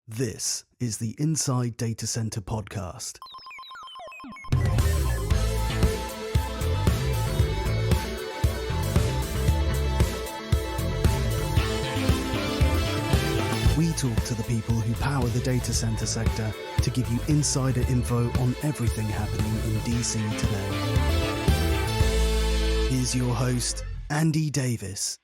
This is the Inside Data Center podcast. We talk to the people who power the data center sector to give you insider info on everything happening in DC today. Here's your host, Andy Davis.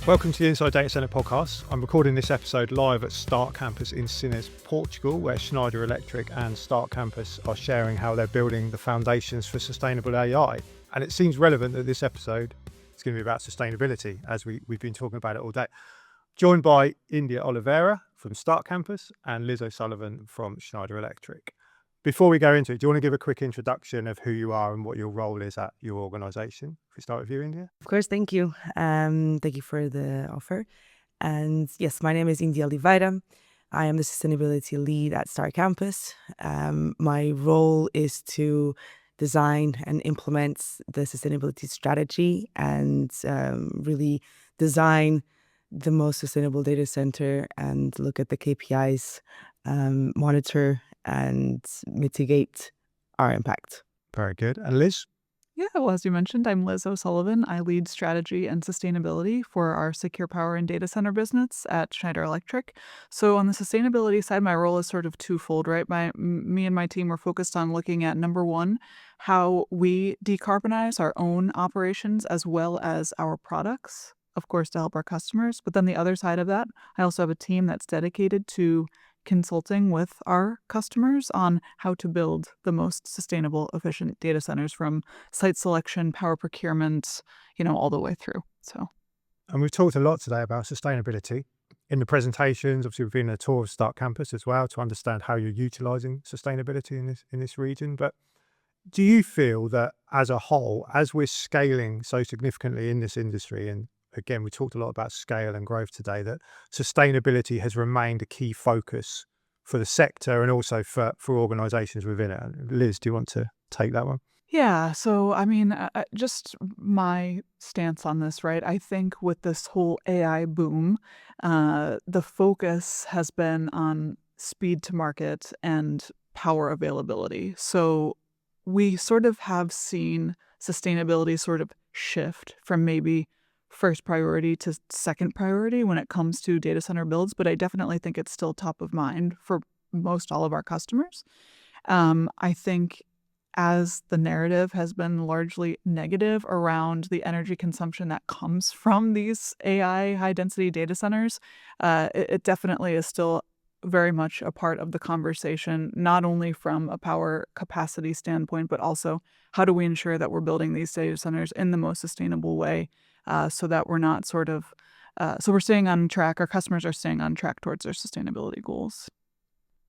Welcome to the Inside Data Center podcast. I'm recording this episode live at Start Campus in Sines, Portugal, where Schneider Electric and Start Campus are sharing how they're building the foundations for sustainable AI. And it seems relevant that this episode is going to be about sustainability, as we've been talking about it all day. Joined by India Oliveira from Start Campus and Liz O'Sullivan from Schneider Electric. Before we go into it, do you want to give a quick introduction of who you are and what your role is at your organisation? If we start with you, India. Of course, thank you. Thank you for the offer. And yes, my name is India Oliveira. I am the sustainability lead at Start Campus. My role is to design and implement the sustainability strategy and really design the most sustainable data center and look at the KPIs, monitor and mitigate our impact. Very good. And Liz? Yeah, well, as you mentioned, I'm Liz O'Sullivan. I lead strategy and sustainability for our secure power and data center business at Schneider Electric. So on the sustainability side, my role is sort of twofold, right? Me and my team are focused on looking at, number one, how we decarbonize our own operations as well as our products, of course, to help our customers. But then the other side of that, I also have a team that's dedicated to consulting with our customers on how to build the most sustainable, efficient data centers, from site selection, power procurement, all the way through. And we've talked a lot today about sustainability in the presentations. Obviously, we've been on a tour of Start Campus as well to understand how you're utilising sustainability in this region. But do you feel that as a whole, as we're scaling so significantly in this industry, and again, we talked a lot about scale and growth today, that sustainability has remained a key focus for the sector and also for organisations within it? Liz, do you want to take that one? Yeah, so just my stance on this, right? I think with this whole AI boom, the focus has been on speed to market and power availability. So we sort of have seen sustainability sort of shift from maybe first priority to second priority when it comes to data center builds, but I definitely think it's still top of mind for most all of our customers. I think as the narrative has been largely negative around the energy consumption that comes from these AI high-density data centers, it definitely is still very much a part of the conversation, not only from a power capacity standpoint, but also how do we ensure that we're building these data centers in the most sustainable way, so that we're not so we're staying on track, our customers are staying on track towards their sustainability goals.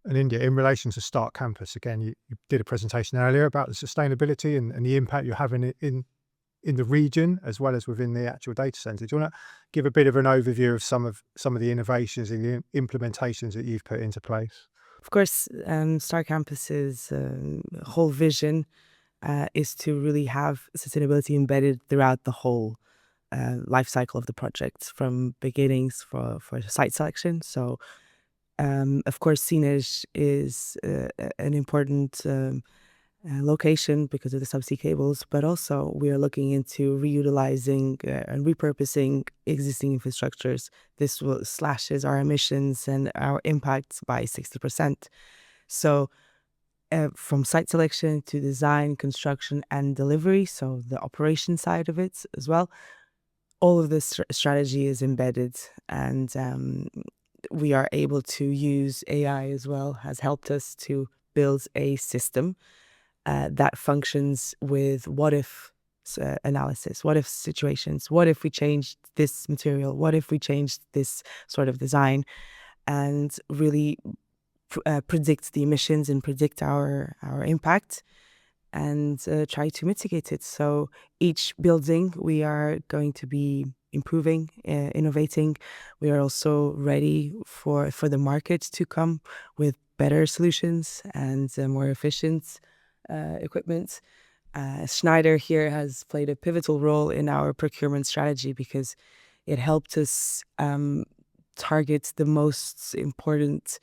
And India, in relation to Start Campus, again, you did a presentation earlier about the sustainability and the impact you're having in the region as well as within the actual data centre. Do you want to give a bit of an overview of some of the innovations and the implementations that you've put into place? Of course, Start Campus's whole vision is to really have sustainability embedded throughout the whole life cycle of the project, from beginnings for site selection. So, of course, Sines is an important location because of the subsea cables, but also we are looking into reutilizing and repurposing existing infrastructures. This slashes our emissions and our impacts by 60%. So from site selection to design, construction, and delivery, so the operation side of it as well, all of this strategy is embedded, and we are able to use AI as well, has helped us to build a system that functions with what if analysis, what if situations, what if we changed this material, what if we changed this sort of design, and really predict the emissions and predict our impact and try to mitigate it. So each building we are going to be improving, innovating. We are also ready for the market to come with better solutions and more efficient equipment. Schneider here has played a pivotal role in our procurement strategy because it helped us target the most important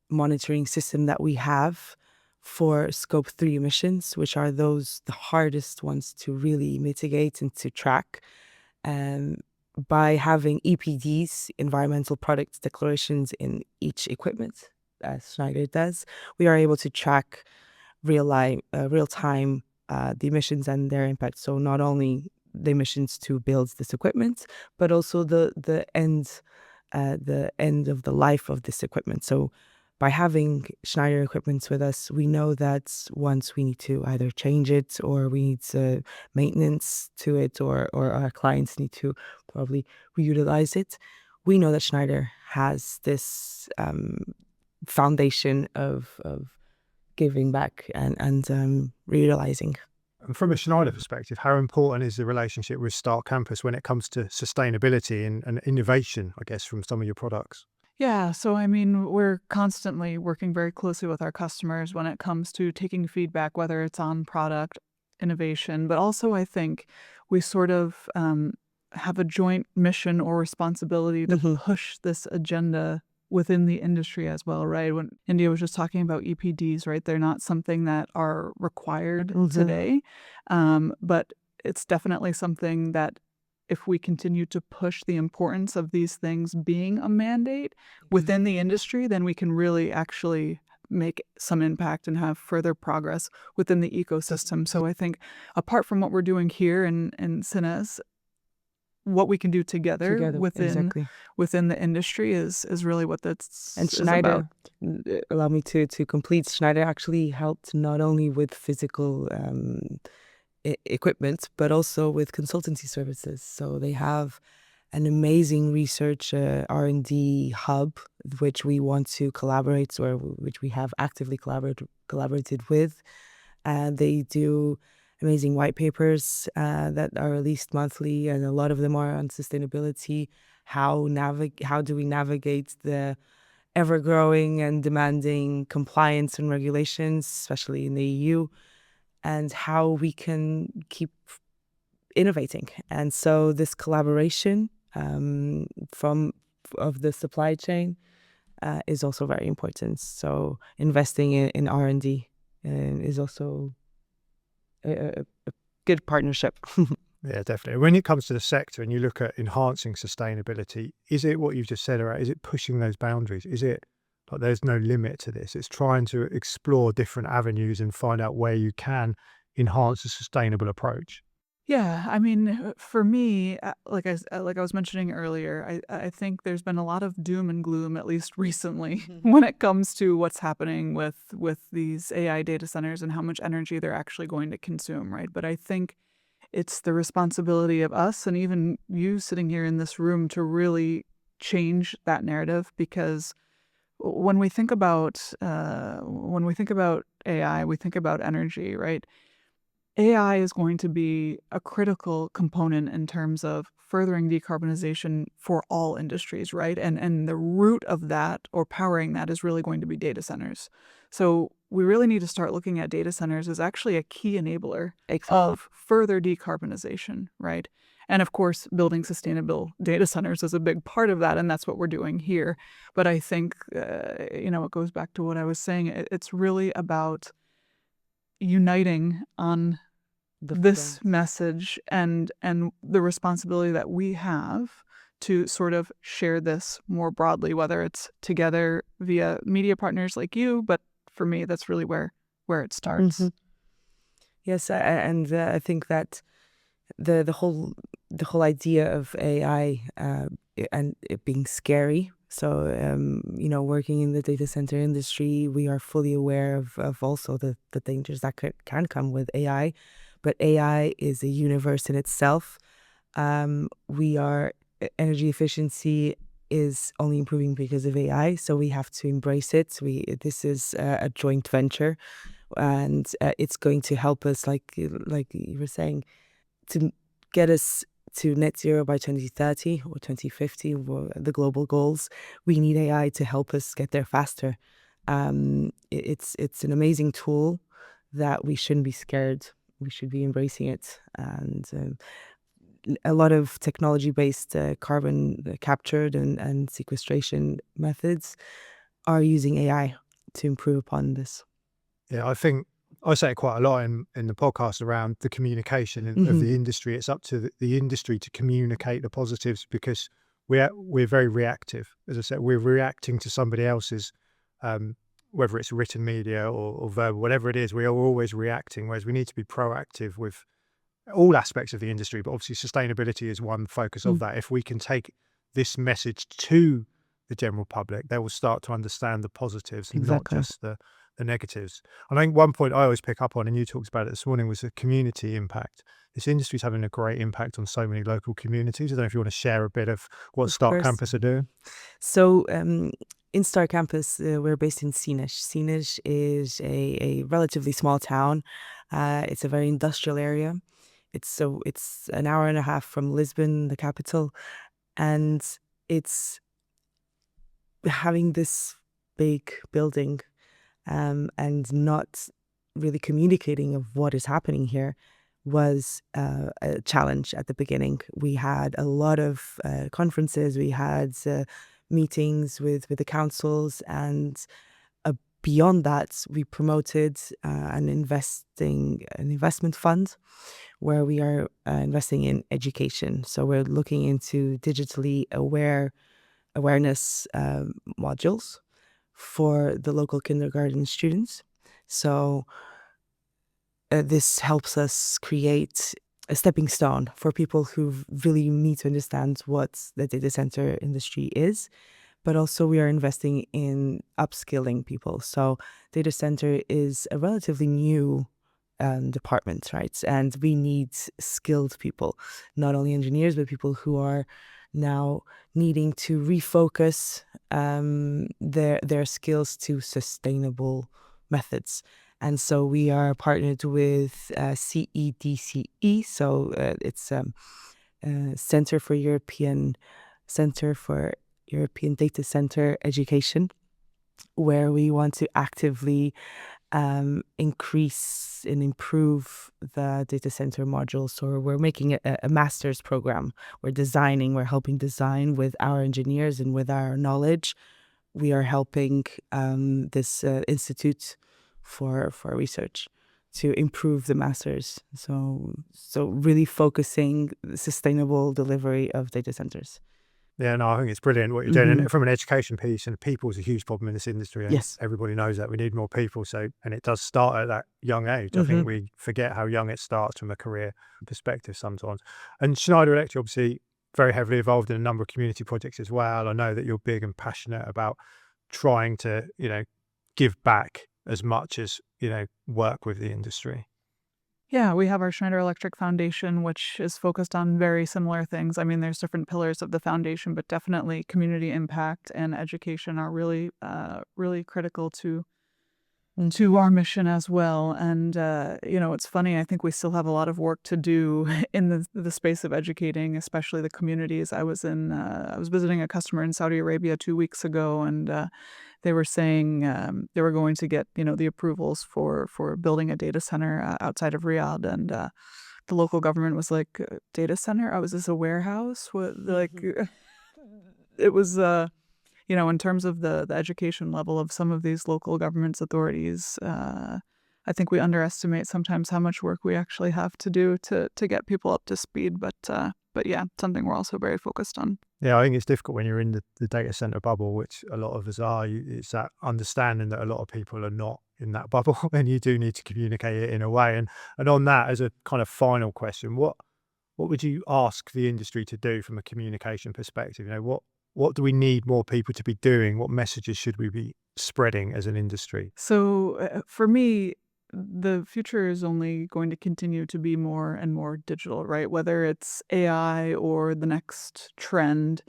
monitoring system that we have for scope 3 emissions, which are the hardest ones to really mitigate and to track. By having EPDs, environmental product declarations, in each equipment, as Schneider does, we are able to track real time the emissions and their impact. So not only the emissions to build this equipment, but also the end of the life of this equipment. So by having Schneider equipment with us, we know that once we need to either change it, or we need maintenance to it, or our clients need to probably reutilize it, we know that Schneider has this foundation of giving back and reutilizing. And from a Schneider perspective, how important is the relationship with Start Campus when it comes to sustainability and innovation, I guess, from some of your products? Yeah, so I mean, we're constantly working very closely with our customers when it comes to taking feedback, whether it's on product innovation, but also I think we sort of have a joint mission or responsibility to push this agenda within the industry as well, right? When India was just talking about EPDs, right? They're not something that are required today, but it's definitely something that if we continue to push the importance of these things being a mandate within the industry, then we can really actually make some impact and have further progress within the ecosystem. So I think apart from what we're doing here in Sines, what we can do together within the industry is really what that's and Schneider is about. Allow me to complete. Schneider actually helped not only with physical equipment, but also with consultancy services. So they have an amazing research R&D hub, which we want to collaborate, or which we have actively collaborated with. They do amazing white papers that are released monthly, and a lot of them are on sustainability. How do we navigate the ever-growing and demanding compliance and regulations, especially in the EU, and how we can keep innovating. And so this collaboration of the supply chain is also very important. So investing in R&D is also a good partnership. Yeah, definitely. When it comes to the sector and you look at enhancing sustainability, is it what you've just said, or is it pushing those boundaries? Is it like there's no limit to this? It's trying to explore different avenues and find out where you can enhance a sustainable approach. Yeah, I mean, for me, like I was mentioning earlier, I think there's been a lot of doom and gloom, at least recently, when it comes to what's happening with these AI data centers and how much energy they're actually going to consume, right? But I think it's the responsibility of us, and even you sitting here in this room, to really change that narrative, because when we think about AI, we think about energy, right? AI is going to be a critical component in terms of furthering decarbonization for all industries, right? And the root of that, or powering that, is really going to be data centers. So we really need to start looking at data centers as actually a key enabler of further decarbonization, right? And of course, building sustainable data centers is a big part of that, and that's what we're doing here. But I think, it goes back to what I was saying. It's really about uniting on this message and the responsibility that we have to sort of share this more broadly, whether it's together via media partners like you, but for me, that's really where it starts. Yes, and I think that the whole idea of AI and it being scary. So, working in the data center industry, we are fully aware of also the dangers that can come with AI. But AI is a universe in itself. Energy efficiency is only improving because of AI, so we have to embrace it. This is a joint venture, and it's going to help us, like you were saying, to get us to net zero by 2030 or 2050, the global goals. We need AI to help us get there faster. It's an amazing tool that we shouldn't be scared. We should be embracing it. And a lot of technology-based carbon captured and sequestration methods are using AI to improve upon this. Yeah, I think I say it quite a lot in the podcast around the communication of the industry. It's up to the industry to communicate the positives, because we're very reactive. As I said, we're reacting to somebody else's, whether it's written media or verbal, whatever it is, we are always reacting, whereas we need to be proactive with all aspects of the industry. But obviously sustainability is one focus of that. If we can take this message to the general public, they will start to understand the positives, not Exactly. just the negatives. I think one point I always pick up on, and you talked about it this morning, was the community impact. This industry is having a great impact on so many local communities. I don't know if you want to share a bit of what Of Start course. Campus are doing. So in Star Campus, we're based in Sines. Sines is a relatively small town. It's a very industrial area. It's an hour and a half from Lisbon, the capital, and it's having this big building and not really communicating of what is happening here was a challenge at the beginning. We had a lot of conferences, we had meetings with the councils, and beyond that, we promoted an investment fund where we are investing in education. So we're looking into digitally awareness modules for the local kindergarten students. So this helps us create a stepping stone for people who really need to understand what the data center industry is. But also we are investing in upskilling people. So data center is a relatively new department, right? And we need skilled people, not only engineers, but people who are now needing to refocus their skills to sustainable methods. And so we are partnered with CEDCE, so it's Center for European Data Center Education, where we want to actively increase and improve the data center modules. So we're making a master's program. We're helping design with our engineers and with our knowledge. We are helping this institute for research to improve the masters. So really focusing the sustainable delivery of data centers. Yeah, no, I think it's brilliant what you're doing. And from an education piece, and people is a huge problem in this industry. And Yes. everybody knows that we need more people. So, and it does start at that young age. I think we forget how young it starts from a career perspective sometimes. And Schneider Electric, obviously, very heavily involved in a number of community projects as well. I know that you're big and passionate about trying to, give back as much as, work with the industry. Yeah, we have our Schneider Electric Foundation, which is focused on very similar things. I mean, there's different pillars of the foundation, but definitely community impact and education are really, really critical to our mission as well. And, it's funny, I think we still have a lot of work to do in the space of educating, especially the communities. I was visiting a customer in Saudi Arabia 2 weeks ago, and they were saying they were going to get, the approvals for building a data center outside of Riyadh. And the local government was like, data center? Oh, is this a warehouse? What, like, it was... in terms of the education level of some of these local governments authorities, I think we underestimate sometimes how much work we actually have to do to get people up to speed. But yeah, something we're also very focused on. Yeah, I think it's difficult when you're in the data center bubble, which a lot of us are. It's that understanding that a lot of people are not in that bubble, and you do need to communicate it in a way. And on that, as a kind of final question, what would you ask the industry to do from a communication perspective? What do we need more people to be doing? What messages should we be spreading as an industry? So for me, the future is only going to continue to be more and more digital, right? Whether it's AI or the next trend,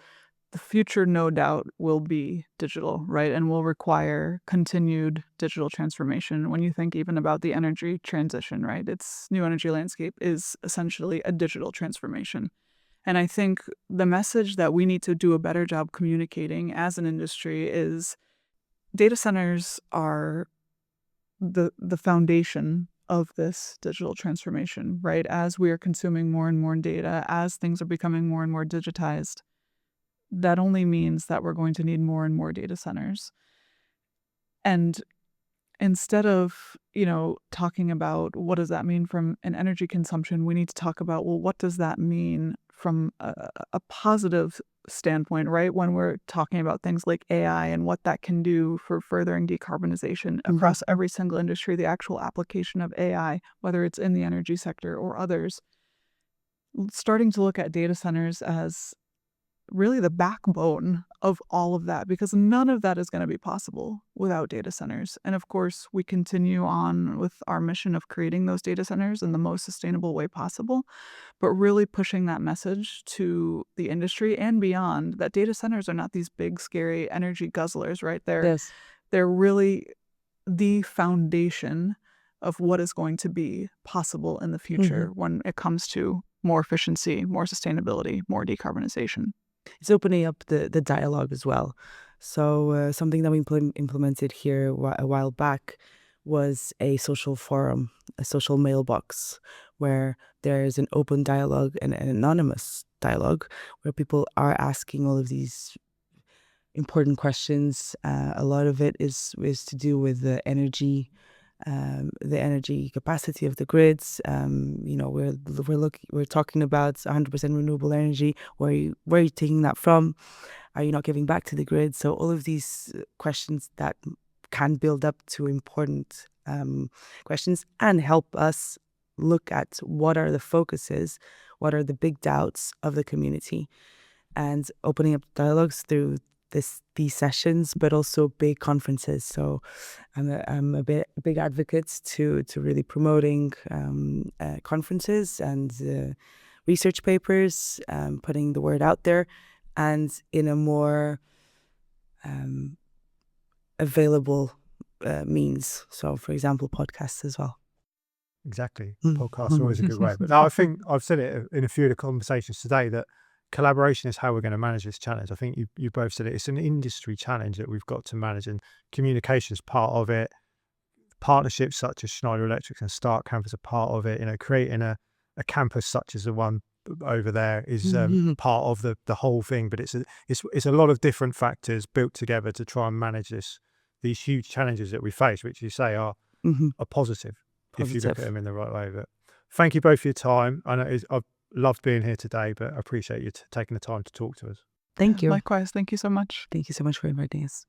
the future no doubt will be digital, right? And will require continued digital transformation. When you think even about the energy transition, right? Its new energy landscape is essentially a digital transformation. And I think the message that we need to do a better job communicating as an industry is data centers are the foundation of this digital transformation, right? As we are consuming more and more data, as things are becoming more and more digitized, that only means that we're going to need more and more data centers. And instead of, talking about what does that mean from an energy consumption, we need to talk about, well, what does that mean from a positive standpoint, right? When we're talking about things like AI and what that can do for furthering decarbonization across every single industry, the actual application of AI, whether it's in the energy sector or others, starting to look at data centers as really the backbone of all of that, because none of that is going to be possible without data centers. And of course, we continue on with our mission of creating those data centers in the most sustainable way possible, but really pushing that message to the industry and beyond that data centers are not these big, scary energy guzzlers, right? They're really the foundation of what is going to be possible in the future when it comes to more efficiency, more sustainability, more decarbonization. It's opening up the dialogue as well. So something that we implemented here a while back was a social forum, a social mailbox, where there's an open dialogue and an anonymous dialogue where people are asking all of these important questions. A lot of it is to do with the energy capacity of the grids. We're talking about 100% renewable energy. Where are you taking that from? Are you not giving back to the grid? So all of these questions that can build up to important questions and help us look at what are the focuses, what are the big doubts of the community, and opening up dialogues through these sessions, but also big conferences. So I'm a big advocate to really promoting conferences and research papers, putting the word out there, and in a more available means. So, for example, podcasts as well. Exactly. Podcasts are always a good way. But no, I think I've said it in a few of the conversations today that collaboration is how we're going to manage this challenge. I think you both said it. It's an industry challenge that we've got to manage, and communication is part of it. Partnerships such as Schneider Electric and Start Campus are part of it. Creating a campus such as the one over there is part of the whole thing. But it's a lot of different factors built together to try and manage these huge challenges that we face, which you say are positive if you look at them in the right way. But thank you both for your time. I know I've loved being here today, but I appreciate you taking the time to talk to us. Thank you. Likewise. Thank you so much. Thank you so much for inviting us.